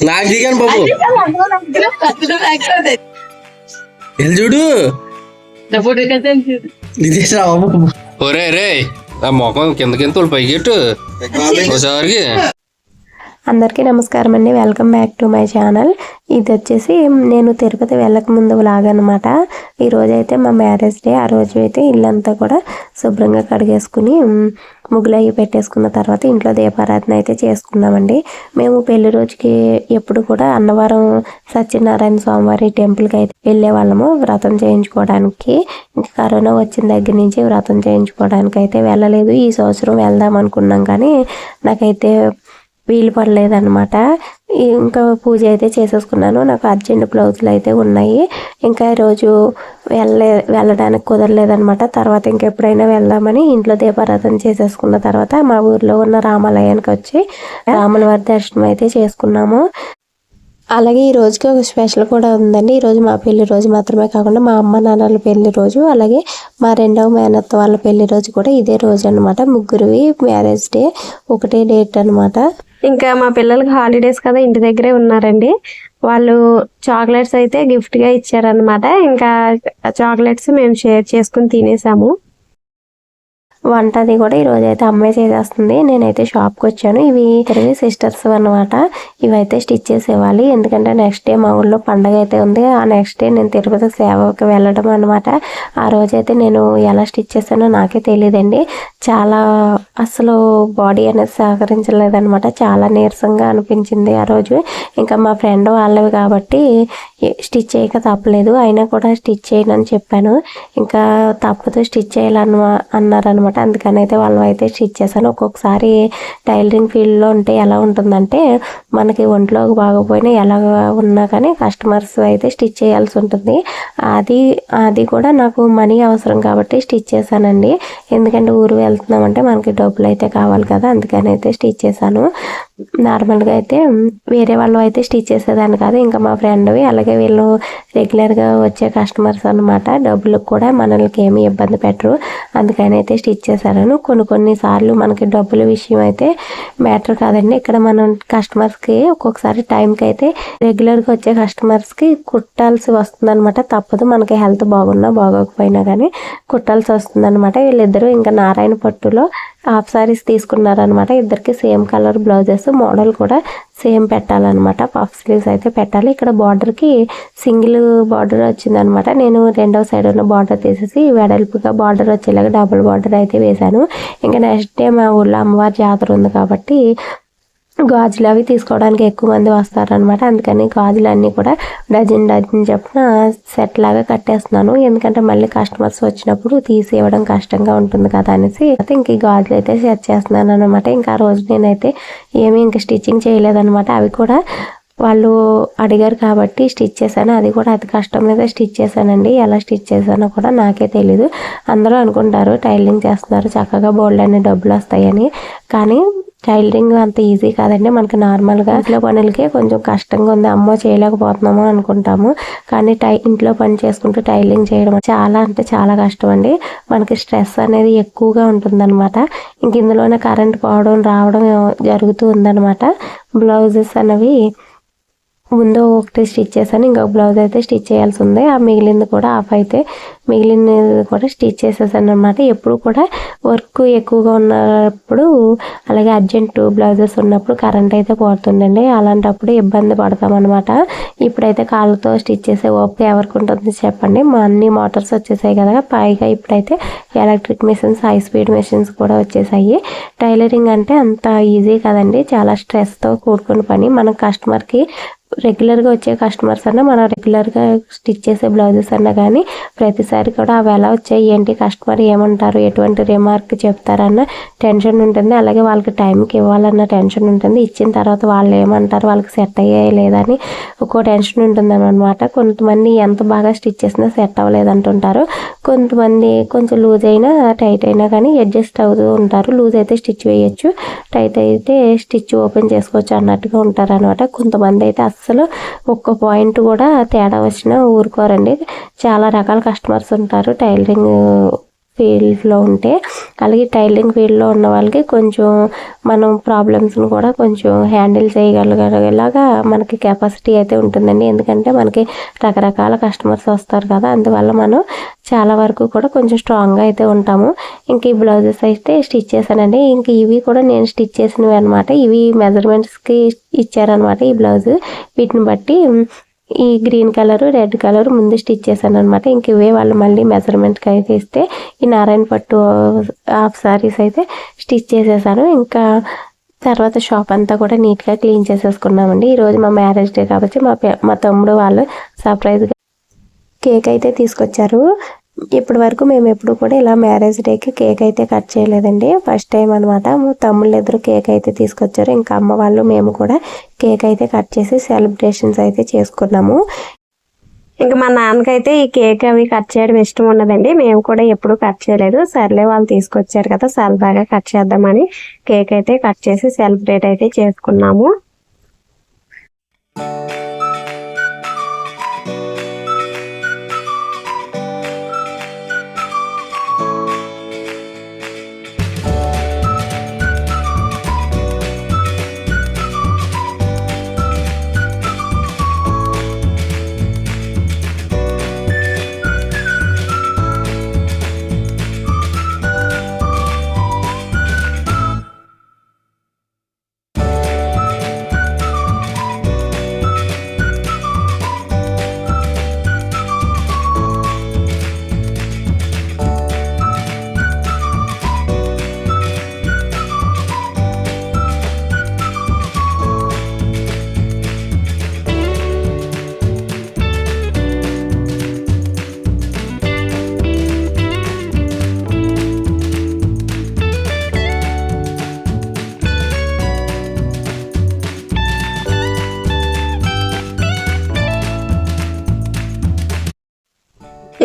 నాకు దిగాను బాబు చూడు ఒరే రే ఆ మొఖం కింద పైకెట్టు ఒకసారికి. అందరికీ నమస్కారం అండి, welcome back to my channel. ఇది వచ్చేసి నేను తిరుపతి వెళ్ళక ముందు వ్లాగ్ అనమాట. ఈరోజు అయితే మా మ్యారేజ్ డే. ఆ రోజు అయితే ఇల్లంతా కూడా శుభ్రంగా కడిగేసుకుని ముగ్గులు అవి పెట్టేసుకున్న తర్వాత ఇంట్లో దీపారాధన అయితే చేసుకున్నామండి. మేము పెళ్లి రోజుకి ఎప్పుడు కూడా అన్నవరం సత్యనారాయణ స్వామివారి టెంపుల్కి అయితే వెళ్ళే వాళ్ళము వ్రతం చేయించుకోవడానికి. ఇంకా కరోనా వచ్చిన దగ్గర నుంచి వ్రతం చేయించుకోవడానికి అయితే వెళ్ళలేదు. ఈ సంవత్సరం వెళ్దాం అనుకున్నాం కానీ నాకైతే వీలు పడలేదన్నమాట. ఇంకా పూజ అయితే చేసేసుకున్నాను. నాకు అర్జెంట్ బ్లౌజులు అయితే ఉన్నాయి. ఇంకా ఈరోజు వెళ్ళడానికి కుదరలేదనమాట. తర్వాత ఇంకెప్పుడైనా వెళ్దామని ఇంట్లో దీపారాధన చేసేసుకున్న తర్వాత మా ఊర్లో ఉన్న రామాలయానికి వచ్చి రాముల వారి దర్శనం అయితే చేసుకున్నాము. అలాగే ఈ రోజుకి ఒక స్పెషల్ కూడా ఉందండి. ఈరోజు మా పెళ్లి రోజు మాత్రమే కాకుండా మా అమ్మ నాన్నల పెళ్లి రోజు, అలాగే మా రెండవ మేనత్త వాళ్ళ పెళ్లి రోజు కూడా ఇదే రోజు అనమాట. ముగ్గురివి మ్యారేజ్ డే ఒకటే డేట్ అనమాట. ఇంకా మా పిల్లలకి హాలిడేస్ కదా, ఇంటి దగ్గరే ఉన్నారండి. వాళ్ళు చాక్లెట్స్ అయితే గిఫ్ట్గా ఇచ్చారనమాట. ఇంకా చాక్లెట్స్ మేము షేర్ చేసుకుని తినేసాము. వంట అది కూడా ఈరోజు అయితే అమ్మాయి చేసేస్తుంది. నేనైతే షాప్కి వచ్చాను. ఇవి సిస్టర్స్ అనమాట. ఇవైతే స్టిచ్ చేసేవాలి, ఎందుకంటే నెక్స్ట్ డే మా ఊళ్ళో పండగ అయితే ఉంది. ఆ నెక్స్ట్ డే నేను తిరుపతి సేవకి వెళ్ళడం అనమాట. ఆ రోజైతే నేను ఎలా స్టిచ్ చేశానో నాకే తెలియదండి. చాలా అసలు బాడీ అనేది సహకరించలేదనమాట. చాలా నీరసంగా అనిపించింది ఆ రోజు. ఇంకా మా ఫ్రెండ్ వాళ్ళవి కాబట్టి స్టిచ్ చేయక తప్పలేదు. అయినా కూడా స్టిచ్ చేయనని చెప్పాను. ఇంకా తప్పదు స్టిచ్ అన్నారనమాట. అందుకని అయితే వాళ్ళు అయితే స్టిచ్ చేశాను. ఒక్కొక్కసారి టైలరింగ్ ఫీల్డ్లో ఉంటే ఎలా ఉంటుందంటే మనకి ఒంట్లో బాగోపోయినా ఎలా ఉన్నా కానీ కస్టమర్స్ అయితే స్టిచ్ చేయాల్సి ఉంటుంది. అది కూడా నాకు మనీ అవసరం కాబట్టి స్టిచ్ చేశానండి. ఎందుకంటే ఊరు వెళ్తున్నామంటే మనకి డబ్బులు అయితే కావాలి కదా, అందుకని అయితే స్టిచ్ చేశాను. నార్మల్గా అయితే వేరే వాళ్ళు అయితే స్టిచ్ చేసేదాన్ని కాదు, ఇంకా మా ఫ్రెండ్వి. అలాగే వీళ్ళు రెగ్యులర్గా వచ్చే కస్టమర్స్ అనమాట. డబ్బులకు కూడా మనల్కి ఏమీ ఇబ్బంది పెట్టరు, అందుకని అయితే స్టిచ్ చేశాను. కొన్నిసార్లు మనకి డబ్బుల విషయం అయితే మ్యాటర్ కాదండి. ఇక్కడ మనం కస్టమర్స్కి ఒక్కొక్కసారి టైంకి అయితే రెగ్యులర్గా వచ్చే కస్టమర్స్కి కుట్టాల్సి వస్తుంది అనమాట. తప్పదు, మనకి హెల్త్ బాగున్నా బాగోకపోయినా కానీ కుట్టాల్సి వస్తుంది అనమాట. వీళ్ళిద్దరూ ఇంకా నారాయణ పట్టులో హాఫ్ సారీస్ తీసుకున్నారనమాట. ఇద్దరికి సేమ్ కలర్ బ్లౌజెస్, మోడల్ కూడా సేమ్ పెట్టాలన్నమాట. పఫ్ స్లీవ్స్ అయితే పెట్టాలి. ఇక్కడ బార్డర్కి సింగిల్ బార్డర్ వచ్చిందనమాట. నేను రెండవ సైడ్ ఉన్న బార్డర్ తీసేసి వెడల్పుగా బార్డర్ వచ్చేలాగా డబుల్ బార్డర్ అయితే వేశాను. ఇంకా నెక్స్ట్ డే మా ఊళ్ళో అమ్మవారి జాతర ఉంది కాబట్టి గాజులు అవి తీసుకోవడానికి ఎక్కువ మంది వస్తారనమాట. అందుకని గాజులు అన్నీ కూడా డజన్ చెప్పిన సెట్ లాగా కట్టేస్తున్నాను. ఎందుకంటే మళ్ళీ కస్టమర్స్ వచ్చినప్పుడు తీసి ఇవ్వడం కష్టంగా ఉంటుంది కదా అనేసి ఇంక ఈ గాజులు అయితే సెట్ చేస్తున్నాను అనమాట. ఇంకా ఆ రోజు నేనైతే ఏమీ ఇంకా స్టిచ్చింగ్ చేయలేదనమాట. అవి కూడా వాళ్ళు అడిగారు కాబట్టి స్టిచ్ చేశాను. అది కూడా అతి కష్టం మీద స్టిచ్ చేశానండి. ఎలా స్టిచ్ చేశానో కూడా నాకే తెలీదు. అందరూ అనుకుంటారు టైలరింగ్ చేస్తున్నారు చక్కగా బోల్డ్ అనే డబ్బులు వస్తాయని, కానీ టైలరింగ్ అంత ఈజీ కాదండి. మనకి నార్మల్గా ఇంట్లో పనులకే కొంచెం కష్టంగా ఉంది, అమ్మో చేయలేకపోతున్నాము అనుకుంటాము. కానీ ఇంట్లో పని చేసుకుంటూ టైలరింగ్ చేయడం చాలా అంటే చాలా కష్టం అండి. మనకి స్ట్రెస్ అనేది ఎక్కువగా ఉంటుందన్నమాట. ఇంక ఇందులోనే కరెంట్ పోవడం రావడం జరుగుతూ ఉందన్నమాట. బ్లౌజెస్ అనేవి ముందు ఒకటి స్టిచ్ చేశాను, ఇంకొక బ్లౌజ్ అయితే స్టిచ్ చేయాల్సి ఉంది. ఆ మిగిలింది కూడా మిగిలినది కూడా స్టిచ్ చేసేసాను అనమాట. ఎప్పుడు కూడా వర్క్ ఎక్కువగా ఉన్నప్పుడు, అలాగే అర్జెంట్ బ్లౌజెస్ ఉన్నప్పుడు కరెంట్ అయితే పోతుందండి. అలాంటప్పుడు ఇబ్బంది పడతామన్నమాట. ఇప్పుడైతే కాళ్ళతో స్టిచ్ చేసే ఓపిక ఎవరికి ఉంటుంది చెప్పండి. మా అన్ని మోటార్స్ వచ్చేసాయి కదా, పైగా ఇప్పుడైతే electric machines, high speed machines కూడా వచ్చేసాయి. టైలరింగ్ అంటే అంత ఈజీ కదండి, చాలా స్ట్రెస్తో కూడుకున్న పని. మన కస్టమర్కి రెగ్యులర్గా వచ్చే కస్టమర్స్ అన్నా, మనం రెగ్యులర్గా స్టిచ్ చేసే బ్లౌజెస్ అన్నా కానీ ప్రతిసారి కూడా అవి ఎలా వచ్చాయి ఏంటి, కస్టమర్ ఏమంటారు, ఎటువంటి రిమార్క్ చెప్తారన్న టెన్షన్ ఉంటుంది. అలాగే వాళ్ళకి టైంకి ఇవ్వాలన్న టెన్షన్ ఉంటుంది. ఇచ్చిన తర్వాత వాళ్ళు ఏమంటారు, వాళ్ళకి సెట్ అయ్యాయి లేదా అని ఒక్కో టెన్షన్ ఉంటుంది అనమాట. కొంతమంది ఎంత బాగా స్టిచ్ చేసినా సెట్ అవ్వలేదంటుంటారు. కొంతమంది కొంచెం లూజ్ అయినా టైట్ అయినా కానీ అడ్జస్ట్ అవుతూ ఉంటారు. లూజ్ అయితే స్టిచ్ వేయచ్చు, టైట్ అయితే స్టిచ్ ఓపెన్ చేసుకోవచ్చు అన్నట్టుగా ఉంటారు అనమాట. కొంతమంది అయితే అస్సలు ఒక్క పాయింట్ కూడా తేడా వచ్చినా ఊరుకోరండి. చాలా రకాల కస్టమర్స్ ఉంటారు టైలరింగ్ ఫీల్డ్లో ఉంటే, అలాగే టైలరింగ్ ఫీల్డ్లో ఉన్న వాళ్ళకి కొంచెం మనం ప్రాబ్లమ్స్ని కూడా కొంచెం హ్యాండిల్ చేయగలిగేలాగా మనకి కెపాసిటీ అయితే ఉంటుందండి. ఎందుకంటే మనకి రకరకాల కస్టమర్స్ వస్తారు కదా, అందువల్ల మనం చాలా వరకు కూడా కొంచెం స్ట్రాంగ్గా అయితే ఉంటాము. ఇంక ఈ బ్లౌజెస్ అయితే స్టిచ్ చేశానండి. ఇంక ఇవి కూడా నేను స్టిచ్ చేసినవి అనమాట. ఇవి మెజర్మెంట్స్కి ఇచ్చారనమాట ఈ బ్లౌజ్. వీటిని బట్టి ఈ గ్రీన్ కలర్, రెడ్ కలర్ ముందు స్టిచ్ చేశాను అనమాట. ఇంక ఇవే వాళ్ళు మళ్ళీ మెజర్మెంట్కి అయితే ఇస్తే ఈ నారాయణ పట్టు హాఫ్ సారీస్ అయితే స్టిచ్ చేసేసాను. ఇంకా తర్వాత షాప్ అంతా కూడా నీట్గా క్లీన్ చేసేసుకున్నామండి. ఈరోజు మా మ్యారేజ్ డే కాబట్టి మా తమ్ముడు వాళ్ళు సర్ప్రైజ్గా కేక్ అయితే తీసుకొచ్చారు. ఇప్పటి వరకు మేము ఎప్పుడు కూడా ఇలా మ్యారేజ్ డేకి కేక్ అయితే కట్ చేయలేదండి. ఫస్ట్ టైం అనమాట. తమ్ముళ్ళు ఇద్దరు కేక్ అయితే తీసుకొచ్చారు. ఇంకా అమ్మ వాళ్ళు మేము కూడా కేక్ అయితే కట్ చేసి సెలబ్రేషన్స్ అయితే చేసుకున్నాము. ఇంకా మా నాన్నకైతే ఈ కేక్ అవి కట్ చేయడం ఇష్టం ఉండదండి. మేము కూడా ఎప్పుడు కట్ చేయలేదు. సర్లే వాళ్ళు తీసుకొచ్చారు కదా, సరదాగా కట్ చేద్దామని కేక్ అయితే కట్ చేసి సెలబ్రేట్ అయితే చేసుకున్నాము.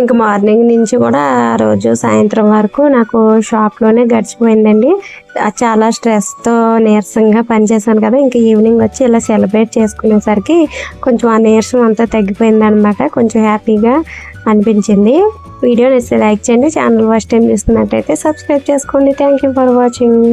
ఇంక మార్నింగ్ నుంచి కూడా ఆ రోజు సాయంత్రం వరకు నాకు షాప్లోనే గడిచిపోయిందండి. చాలా స్ట్రెస్తో నీరసంగా పనిచేశాను కదా. ఇంక ఈవినింగ్ వచ్చి ఇలా సెలబ్రేట్ చేసుకునేసరికి కొంచెం ఆ నీరసం అంతా తగ్గిపోయింది అనమాట. కొంచెం హ్యాపీగా అనిపించింది. వీడియో నచ్చితే లైక్ చేయండి. ఛానల్ ఫస్ట్ టైం చూస్తున్నట్టయితే సబ్స్క్రైబ్ చేసుకోండి. Thank you for watching.